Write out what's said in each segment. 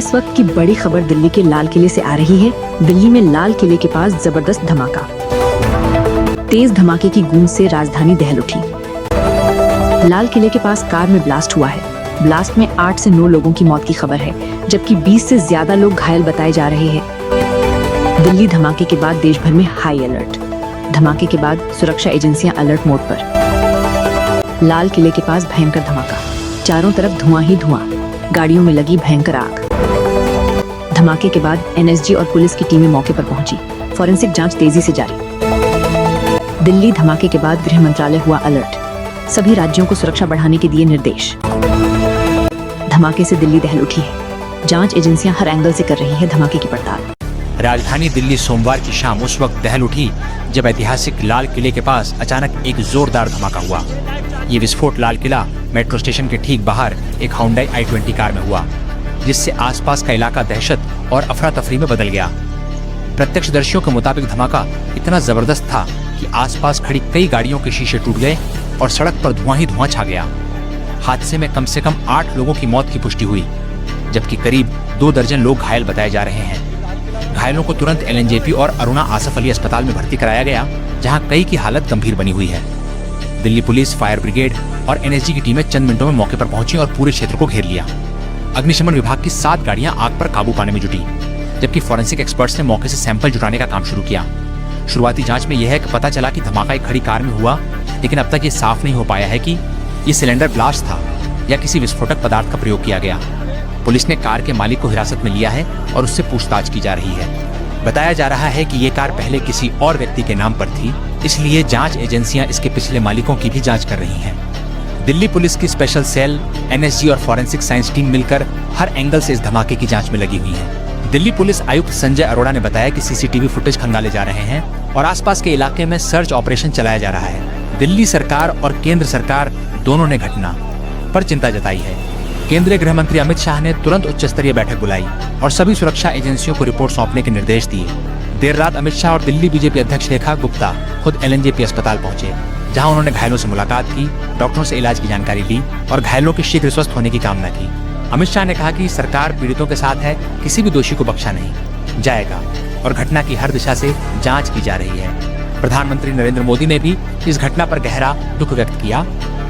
इस वक्त की बड़ी खबर दिल्ली के लाल किले से आ रही है। दिल्ली में लाल किले के पास जबरदस्त धमाका। तेज धमाके की गूंज से राजधानी दहल उठी। लाल किले के पास कार में ब्लास्ट हुआ है। ब्लास्ट में 8 से 9 लोगों की मौत की खबर है, जबकि 20 से ज्यादा लोग घायल बताए जा रहे हैं। दिल्ली धमाके के बाद देश भर में हाई अलर्ट। धमाके के बाद सुरक्षा एजेंसियां अलर्ट मोड पर। लाल किले के पास भयंकर धमाका, चारों तरफ धुआं ही धुआं, गाड़ियों में लगी भयंकर आग। धमाके के बाद एनएसजी और पुलिस की टीमें मौके पर पहुंची। फॉरेंसिक जांच तेजी से जारी। दिल्ली धमाके के बाद गृह मंत्रालय हुआ अलर्ट। सभी राज्यों को सुरक्षा बढ़ाने के दिए निर्देश। धमाके से दिल्ली दहल उठी है। जांच एजेंसियां हर एंगल से कर रही है धमाके की पड़ताल। राजधानी दिल्ली सोमवार की शाम उस वक्त दहल उठी जब ऐतिहासिक लाल किले के पास अचानक एक जोरदार धमाका हुआ। ये विस्फोट लाल किला मेट्रो स्टेशन के ठीक बाहर एक Hyundai i20 कार में हुआ, जिससे आसपास का इलाका दहशत और अफरा तफरी में बदल गया। प्रत्यक्षदर्शियों के मुताबिक धमाका इतना जबरदस्त था कि आसपास खड़ी कई गाड़ियों के शीशे टूट गए और सड़क पर धुआं ही धुआं छा गया। हादसे में कम से कम 8 लोगों की मौत की पुष्टि हुई, जबकि करीब 2 दर्जन लोग घायल बताए जा रहे हैं। घायलों को तुरंत LNJP और अरुणा आसफ अली अस्पताल में भर्ती कराया गया, जहां कई की हालत गंभीर बनी हुई है। दिल्ली पुलिस, फायर ब्रिगेड और NSG की टीमें चंद मिनटों में मौके पर पहुंची और पूरे क्षेत्र को घेर लिया। अग्निशमन विभाग की 7 गाड़ियां आग पर काबू पाने में जुटी, जबकि फॉरेंसिक एक्सपर्ट्स ने मौके से सैंपल जुटाने का काम शुरू किया। शुरुआती जांच में यह है कि पता चला कि धमाका एक खड़ी कार में हुआ, लेकिन अब तक ये साफ नहीं हो पाया है कि ये सिलेंडर ब्लास्ट था या किसी विस्फोटक पदार्थ का प्रयोग किया गया। पुलिस ने कार के मालिक को हिरासत में लिया है और उससे पूछताछ की जा रही है। बताया जा रहा है कि ये कार पहले किसी और व्यक्ति के नाम पर थी, इसलिए जांच एजेंसियां इसके पिछले मालिकों की भी जांच कर रही हैं। दिल्ली पुलिस की स्पेशल सेल, NSG और फॉरेंसिक साइंस टीम मिलकर हर एंगल से इस धमाके की जांच में लगी हुई है। दिल्ली पुलिस आयुक्त संजय अरोड़ा ने बताया कि CCTV फुटेज खंगाले जा रहे हैं और आसपास के इलाके में सर्च ऑपरेशन चलाया जा रहा है। दिल्ली सरकार और केंद्र सरकार दोनों ने घटना पर चिंता जताई है। केंद्रीय गृह मंत्री अमित शाह ने तुरंत उच्च स्तरीय बैठक बुलाई और सभी सुरक्षा एजेंसियों को रिपोर्ट सौंपने के निर्देश दिए। देर रात अमित शाह और दिल्ली BJP अध्यक्ष रेखा गुप्ता खुद LNJP अस्पताल पहुंचे, जहां उन्होंने घायलों से मुलाकात की, डॉक्टरों से इलाज की जानकारी ली और घायलों के शीघ्र स्वस्थ होने की कामना की। अमित शाह ने कहा कि सरकार पीड़ितों के साथ है, किसी भी दोषी को बख्शा नहीं जाएगा और घटना की हर दिशा से जांच की जा रही है। प्रधानमंत्री नरेंद्र मोदी ने भी इस घटना पर गहरा दुख व्यक्त किया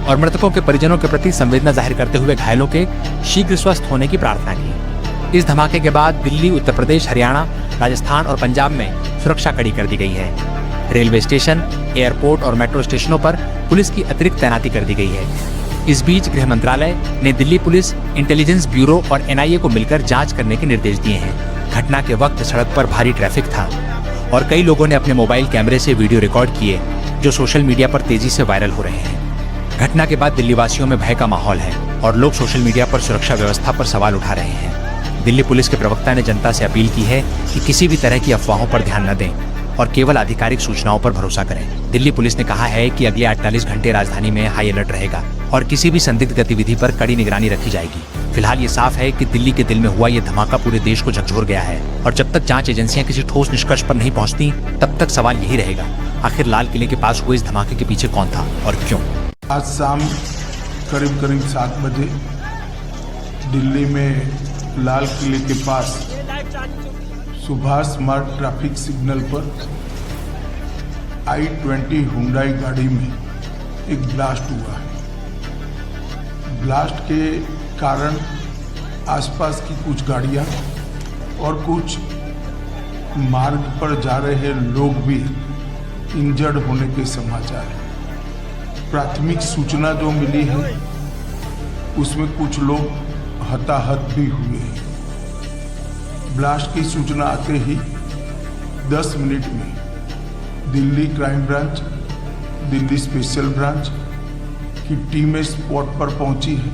और मृतकों के परिजनों के प्रति संवेदना जाहिर करते हुए घायलों के शीघ्र स्वस्थ होने की प्रार्थना की। इस धमाके के बाद दिल्ली, उत्तर प्रदेश, हरियाणा, राजस्थान और पंजाब में सुरक्षा कड़ी कर दी गई है। रेलवे स्टेशन, एयरपोर्ट और मेट्रो स्टेशनों पर पुलिस की अतिरिक्त तैनाती कर दी गई है। इस बीच गृह मंत्रालय ने दिल्ली पुलिस, इंटेलिजेंस ब्यूरो और NIA को मिलकर जांच करने के निर्देश दिए हैं। घटना के वक्त सड़क पर भारी ट्रैफिक था और कई लोगों ने अपने मोबाइल कैमरे से वीडियो रिकॉर्ड किए, जो सोशल मीडिया पर तेजी से वायरल हो रहे हैं। घटना के बाद दिल्ली वासियों में भय का माहौल है और लोग सोशल मीडिया पर सुरक्षा व्यवस्था पर सवाल उठा रहे हैं। दिल्ली पुलिस के प्रवक्ता ने जनता से अपील की है कि किसी भी तरह की अफवाहों पर ध्यान न दें और केवल आधिकारिक सूचनाओं पर भरोसा करें। दिल्ली पुलिस ने कहा है कि अगले 48 घंटे राजधानी में हाई अलर्ट रहेगा और किसी भी संदिग्ध गतिविधि पर कड़ी निगरानी रखी जाएगी। फिलहाल ये साफ है कि दिल्ली के दिल में हुआ ये धमाका पूरे देश को झकझोर गया है और जब तक जांच एजेंसियां किसी ठोस निष्कर्ष पर नहीं पहुंचती, तब तक सवाल यही रहेगा, आखिर लाल किले के पास हुए इस धमाके के पीछे कौन था और क्यों। आज शाम करीब 7 बजे दिल्ली में लाल किले के पास सुभाष मार्ग ट्रैफिक सिग्नल पर i20 Hyundai गाड़ी में एक ब्लास्ट हुआ है। ब्लास्ट के कारण आसपास की कुछ गाड़ियां और कुछ मार्ग पर जा रहे लोग भी इंजर्ड होने के समाचार हैं। प्राथमिक सूचना जो मिली है उसमें कुछ लोग हताहत भी हुए हैं। ब्लास्ट की सूचना आते ही 10 मिनट में Delhi crime branch, Delhi special branch की टीमें स्पॉट पर पहुंची है।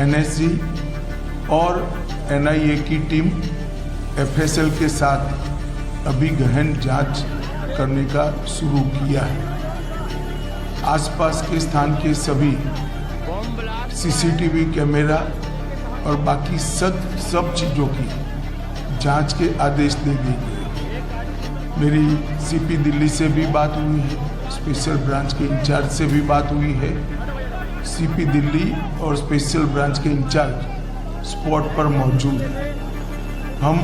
NSG और NIA की टीम FSL के साथ अभी गहन जांच करने का शुरू किया है। आसपास के स्थान के सभी CCTV कैमरा और बाकी सब चीज़ों की जांच के आदेश दे दिए गए। मेरी CP दिल्ली से भी बात हुई है, स्पेशल ब्रांच के इंचार्ज से भी बात हुई है। CP दिल्ली और स्पेशल ब्रांच के इंचार्ज स्पॉट पर मौजूद हैं। हम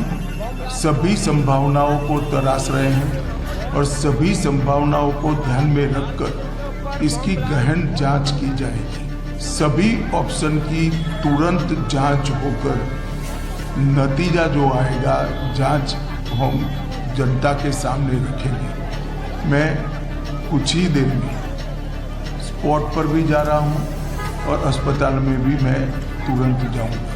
सभी संभावनाओं को तलाश रहे हैं और सभी संभावनाओं को ध्यान में रखकर इसकी गहन जांच की जाएगी। सभी ऑप्शन की तुरंत जांच होकर नतीजा जो आएगा, जांच हम जनता के सामने रखेंगे। मैं कुछ ही देर में स्पॉट पर भी जा रहा हूं और अस्पताल में भी मैं तुरंत जाऊंगा।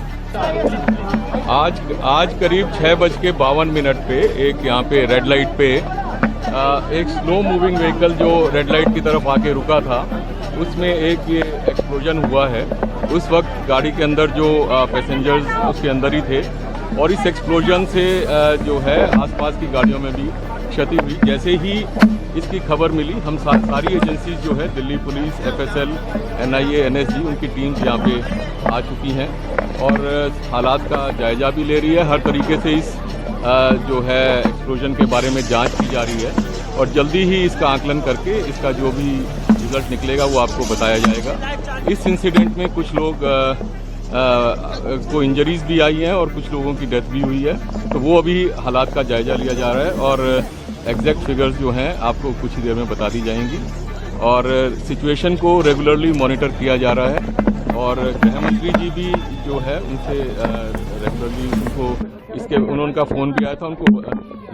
आज करीब 6:52 पे एक यहाँ पे रेड लाइट पे एक स्लो मूविंग व्हीकल जो रेड लाइट की तरफ आके रुका था, उसमें एक ये एक्सप्लोजन हुआ है। उस वक्त गाड़ी के अंदर जो पैसेंजर्स उसके अंदर ही थे और इस एक्सप्लोजन से जो है आसपास की गाड़ियों में भी क्षति हुई। जैसे ही इसकी खबर मिली, हम सारी एजेंसीज जो है, Delhi police, FSL, NIA, NSG, उनकी टीम्स यहाँ पे आ चुकी हैं और हालात का जायजा भी ले रही है। हर तरीके से इस जो है एक्सप्लोजन के बारे में जांच की जा रही है और जल्दी ही इसका आकलन करके इसका जो भी रिजल्ट निकलेगा वो आपको बताया जाएगा। इस इंसिडेंट में कुछ लोग को इंजरीज भी आई हैं और कुछ लोगों की डेथ भी हुई है, तो वो अभी हालात का जायजा लिया जा रहा है और एग्जैक्ट फिगर्स जो हैं आपको कुछ ही देर में बता दी जाएंगी। और सिचुएशन को रेगुलरली मॉनिटर किया जा रहा है और गृह मंत्री जी भी जो है उनसे रेगुलरली उनका फ़ोन भी आया था, उनको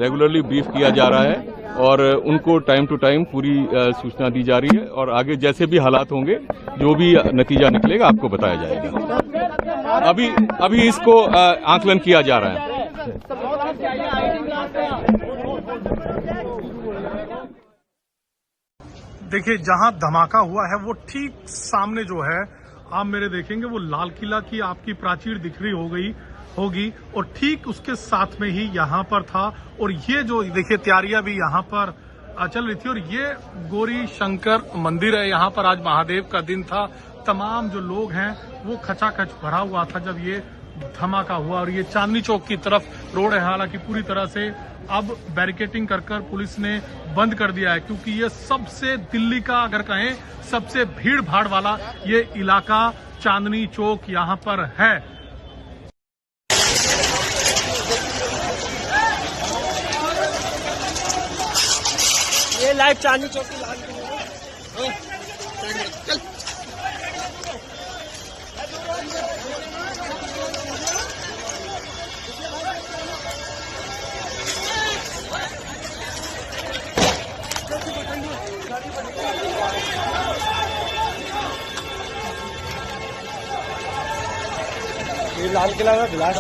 रेगुलरली ब्रीफ किया जा रहा है और उनको टाइम टू टाइम पूरी सूचना दी जा रही है और आगे जैसे भी हालात होंगे, जो भी नतीजा निकलेगा आपको बताया जाएगा। अभी इसको आकलन किया जा रहा है। देखिए, जहां धमाका हुआ है वो ठीक सामने जो है आप मेरे देखेंगे वो लाल किला की आपकी प्राचीर दिख रही होगी और ठीक उसके साथ में ही यहाँ पर था और ये जो देखिए तैयारियां भी यहाँ पर चल रही थी और ये गौरी शंकर मंदिर है। यहाँ पर आज महादेव का दिन था, तमाम जो लोग हैं वो खचाखच भरा हुआ था जब ये धमाका हुआ और ये चांदनी चौक की तरफ रोड है, हालांकि पूरी तरह से अब बैरिकेटिंग कर पुलिस ने बंद कर दिया है क्योंकि ये सबसे दिल्ली का अगर कहें सबसे भीड़ भाड़ वाला ये इलाका चांदनी चौक यहाँ पर है। ये लाइव चांदनी चौक की लाल चल। ये लाल किला का ग्लास